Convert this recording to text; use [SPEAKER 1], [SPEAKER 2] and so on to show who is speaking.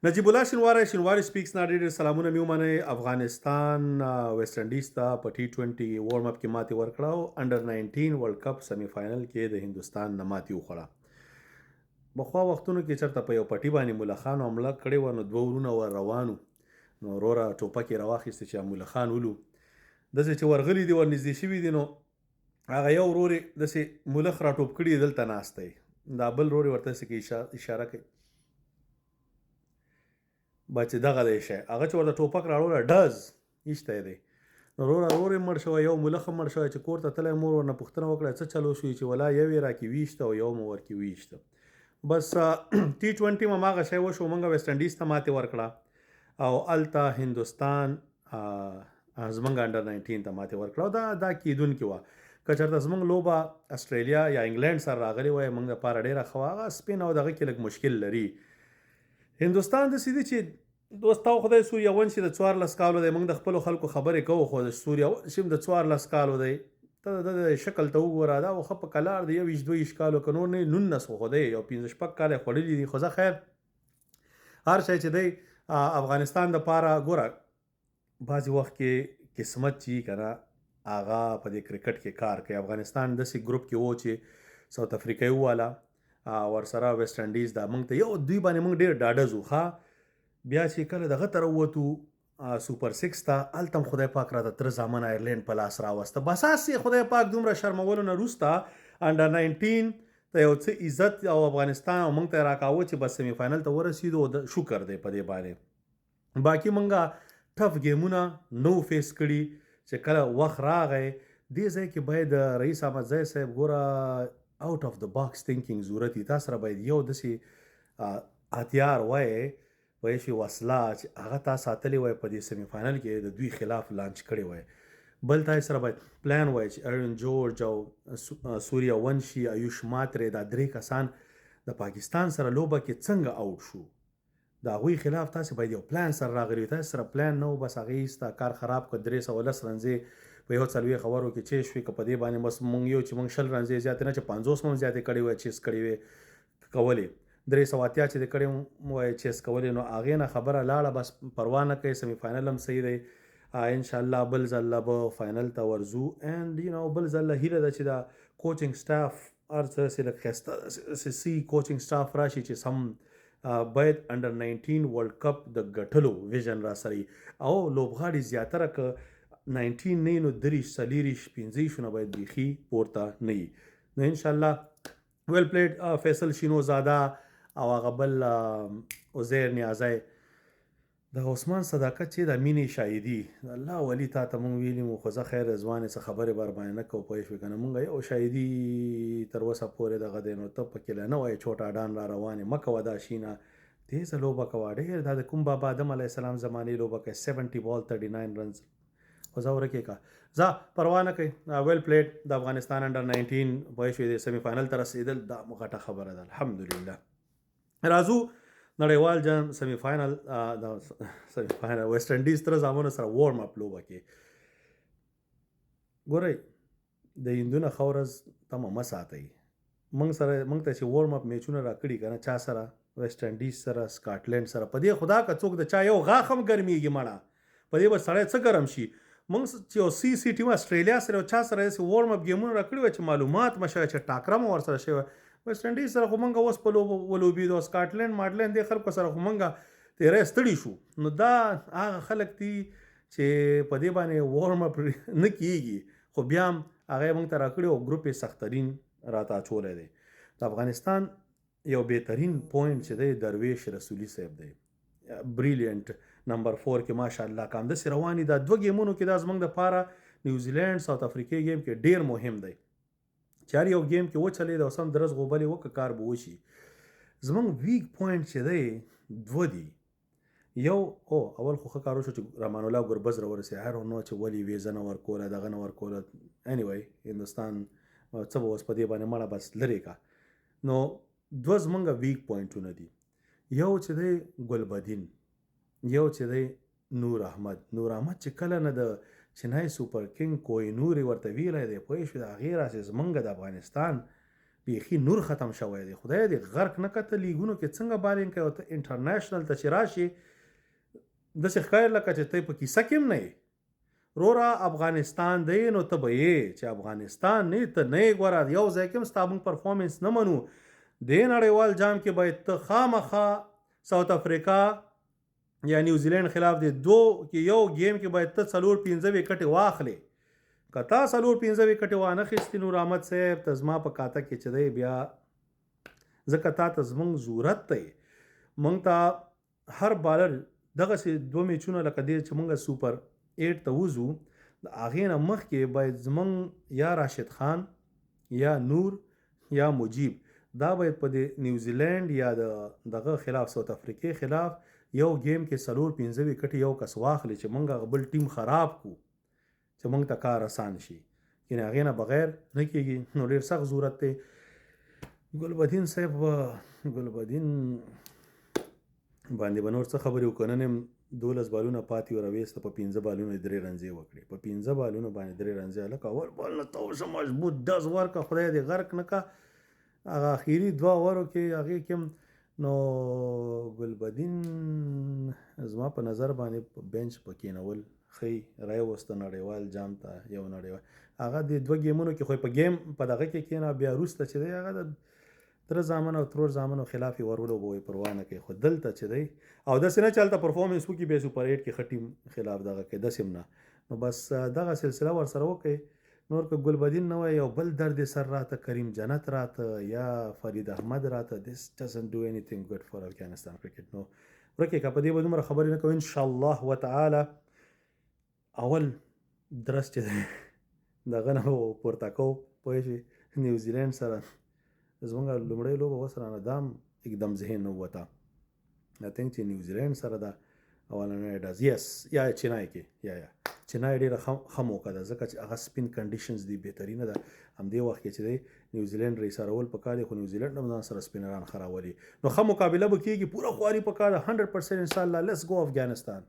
[SPEAKER 1] نجیب الله شینواری سپیکس نه ډېر سلامونه مې ومنئ. افغانستان ویسټ انډیز ته په T20 وارم اپ کې ماتې ورکړه او انډر 19 ورلد کپ سیمی فائنل کې د هندوستان نه ماتې وخوړه. بخوا وختونو کې چېرته په یو پټي باندې مولا خان حمله کړې وه نو دوه ورونه ور روان وو، نو وروره ټوپک یې راواخیستې چې مولا خان ولو. داسې چې ورغلي دي ورنږدې شوي دي، نو هغه یو ورور یې داسې ملخ راټوپ کړي دلته ناست دی، دا بل ورور یې ورته داسې کې اشاره کوي چې دغه دی شی، هغه چې ورته ټوپک راوړله ډز ایستی دی. نو ورور یې مړ شوی، یو ملخ هم مړ شوی چې کور ته تللی. مور ورنه پوښتنه وکړه څه چلو شوي، چې ولا یو یې راکې ویشته او یو مو ورکې ویشته. بس T20 ما هغه شی وشو، موږ ویسټ انډیز ته ماتې ورکړه او هلته هندوستان زموږ انډر 19 ته ماتې ورکړه او دا کیدونکې وه. که چېرته زموږ لوبه اسټرالیا یا انګلینډ سره راغلې وای موږ دپاره ډېره ښه وه. هغه سپین او دغه کې لږ مشکل لري. هندوستان داسې دی چې دوستا خدای سوریا ونشي د 14 کالو دی، موږ د خپلو خلکو خبرې کوو، خو د سوریا ونشي د 14 کالو دی. ته د شکل ته وګوره، دا ښه په کلار دی، 21-22 کالو که نور نه 19 خو دی، یو 15-16 کاله یې خوړلي دي. خو زه خیر هر شی چې دی افغانستان دپاره ګوره بعضې وخت کې قسمت چې که نه هغه په دې کرکټ کې کار کوي. افغانستان داسې ګروپ کې و چې ساوت افریقا یې وواله ورسره ویسټ انډیز، دا موږ ته یو دوی باندې موږ ډېر ډاډه ځو. ښه بیا چې کله دغه ته راووتو سوپر 6 ته، هلته هم خدای پاک راته تره زامن آیرلینډ په لاس راوسته. بس هسې خدای پاک دومره شرمولو نه وروسته انډر 19 ته یو څه عزت او افغانستان او موږ ته یې راکاوه چې بس سیمی فائنل ته ورسېدو. د شکر دی په دې باندې. باقي موږ ټف گیمونه نو فیس کړي چې کله وخت راغی دې ځای کې باید رئیس احمدزی صاحب ګوره آوټ اف د باکس تھینکینګ ضرورت دی. تا سره باید یو داسې هتیار وای وایي شي وسله چې هغه تا ساتلی وای په دې سیمی فائنل کې د دوی خلاف لانچ کړی وای. بل تا سره باید پلان وای چې ایرن جورج او سوریا ونشي، آیوش ماترې، دا درې کسان د پاکستان سره لوبه کې څنګه آوټ شو، د هغوی خلاف تاسې باید یو پلان سره راغلی وي. تاسې سره پلان نه و، بس هغې ایسته کار خراب کړ. 310 رنزې په یو 40 اوورو کې چیس شوې، که په دې باندې بس مونږ یو چې مونږ 20 رنزې زیاتې نه چې 50 هم زیاتې کړې وای چیس کړې وې کولې، 380 چې د کړې وای چیس کولې، نو هغې نه خبره لاړه. بس پروا نه کوي، سیمی فائنل هم صحیح دی. انشاءالله بل ځله به فائنل ته ورځو. اینډ یو نو بل ځله هیله ده چې دا کوچنګ سټاف هر څه داسې لږ ښایسته سی کوچنګ سټاف راشي چې سم باید انډر 19 ورلد کپ د ګټلو ویژن را سره او لوبغاړي زیاتره که 19 نه نو 30 40 15 نه باید بیخي پورته نه وي. نو انشاءالله ویل پلیډ فیصل شینو زاده او هغه بل عزیر نیازی، د عثمان صداقت چې د مینې شاهدي الله ولی تا ته مونږ ویلي مو، خو زه خیر ځوانې څه خبرې بر باندې نه کوو. پوه شوې که نه، مونږ یو شاهدي تر اوسه پورې دغه دی، نو ته پکې لا نه وایې چوټا ډان را روانې مه کوه دا شینه تیزه لوبه کوه. ډېر دا د کوم بابا آدم علیه السلام زمانې لوبه کوي، 70 بال 39 رنز، خو ځه ورکې که ځه پروا نه کوي. ویل پلیډ د افغانستان انډر 19 پوه شوې د سیمی فائنل ته رسېدل دا غټه خبره ده. الحمدلله. راځو نړیوال جام سیمی فائنل د سیمی فائنل ویسټ انډیز تر زامنو سره وارم اپ لوبه کې. ګورئ د هندونه ښه ورځ تمه مه ساتئ. موږ ته چې وارم اپ میچونه راکړي که نه، چا سره ویسټ انډیز سره سکاټلینډ سره، په دې خدا که څوک د چا یو غاښ هم ګرمیږي مړه په دې به سړی څه ګرم شي. موږ چې یو سی ټیم اسټرالیا سره یو چا سره داسې وارم اپ گیمونه راکړي وای چې معلومات مه شوی چې ټاکره مو ورسره شوی. ویسټ انډیز سره خو موږ اوس په لوبو ولوبېدو، سکاټلینډ ماډلینډ دې خلکو سره خو موږ تیری ستړي شو. نو دا هغه خلک دي چې په دې باندې وارم اپ نه کیږي، خو بیا هم هغه موږ ته راکړي او ګروپ یې سختترین راته اچولی دی. د افغانستان یو بهترین پوینټ چې دی درویش رسولي صاحب دی، بریلینټ نمبر 4 کې ماشاءالله کام داسې رواني. دا دوه گیمونو کې دا زموږ دپاره نیوزیلینډ ساوت افریقې گیم کې ډېر مهم دی چې هر یو گیم کې وچلېد او سم درز غوبلې وکړه کار به وشي. زموږ ویک پوینټ چې دی دوه دي. یو اول خو ښه کار وشو چې رحمان الله ګربز راورسېد، هر نو چې ولې ویزه نه ورکوله دغه نه ورکوله. انیوی هندوستان څه به اوس په دې باندې مړه بس لرې کا. نو دوه زموږ ویک پوینټونه دي، یو چې دی ګلبدین، یو چې دی نور احمد. نور احمد چې کله نه د چنای سوپر کنګ کوهینور ورته ویلی دی پوه شوې، د هغې راسې زموږ د افغانستان بیخي نور ختم شوی دی. خدای دې غرق نه کته لیګونو کې څنګه بالینګ کوي او ته انټرنیشنل ته چې راشي داسې ښکاري لکه چې ته په کیسه کې هم نه یې. رورا افغانستان دی نو ته به یې چې افغانستان نه ته نه یې ګوره یو ځای کې هم ستا موږ پرفارمنس نه منو. دې نړیوال جام کې باید ته خامخا ساوت افریقا یا نیوزیلینډ خلاف دی دو کې یو گیم کې باید ته 4-5 وکټې واخلې. که تا 4-5 وکټې وانه خیستې نور احمد صاحب ته زما په کاته کې چې دی بیا ځکه تا ته زموږ ضرورت دی. موږ ته هر بالر دغسې 2 میچونه لکه دی چې موږ سوپر 8 ته وځو د هغې نه مخکې باید زموږ یا راشد خان یا نور یا مجیب دا باید په د نیوزیلینډ یا د دغه خلاف ساوت افریقې خلاف یو گیم کې 4-5 وکټې یو کس واخلي چې موږ هغه بل ټیم خراب کړو چې موږ ته کار آسان شي. یعنې هغې نه بغیر نه کېږي. نو ډېر سخت ضرورت دی. ګلبدین صاحب ګلبدین باندې به نور څه خبرې وکړو. نن هم 12 بالونه پاتې ورویسته په 15 بالونو 3 رنزې وکړې. په 15 بالونو باندې 3 رنزې هلکه اول بال نه ته اوسه مضبوط ډز ورکړه خدای دې غرق نه کا. هغه اخري 2 اورو کې هغې کې هم نو ګلبدین زما په نظر باندې په بینچ په کېنول ښه راوسته نړیوال جام ته یو نړیوال هغه د 2 ګیمونو کې خو په گیم په دغه کې کېنه بیا وروسته چې دی هغه د تره زامن او ترور زامنو خلاف یې ورولوبوی پروا نه کوي. خو دلته چې دی او داسې نه چې هلته پرفارمنس وکړي بیا سوپر 8 کې ښه ټیم خلاف دغه کوي داسې هم نه. نو بس دغه سلسله ورسره وکړئ. نور که ګلبدین نه وای یو بل درد سر راته کریم جنت راته یا فرید احمد راته this doesn't do anything good for Afghanistan cricket. نو ورکې که په دې به دومره خبرې نه کوو انشاءالله وتعالی اول درس چې دی دغه نه به پورته کوو پوه شوې. نیوزیلینډ سره زموږ لومړۍ لوبه ورسره نه دا هم اکدم ذهن نه ووته. I think چې نیوزیلینډ سره ده اولنی ډز یس یا چینای کې یا چینای ډېره ښه موقع ده ځکه چې هغه سپین کنډیشنز دي بهترینه ده. همدې وخت کې چې دی نیوزیلینډ رئیسارول پکار دی خو نیوزیلینډ هم ځان سره سپینران خراولي. نو ښه مقابله به کېږي پوره خواري پکار ده 100% انشاءالله. لیټس گو افغانستان.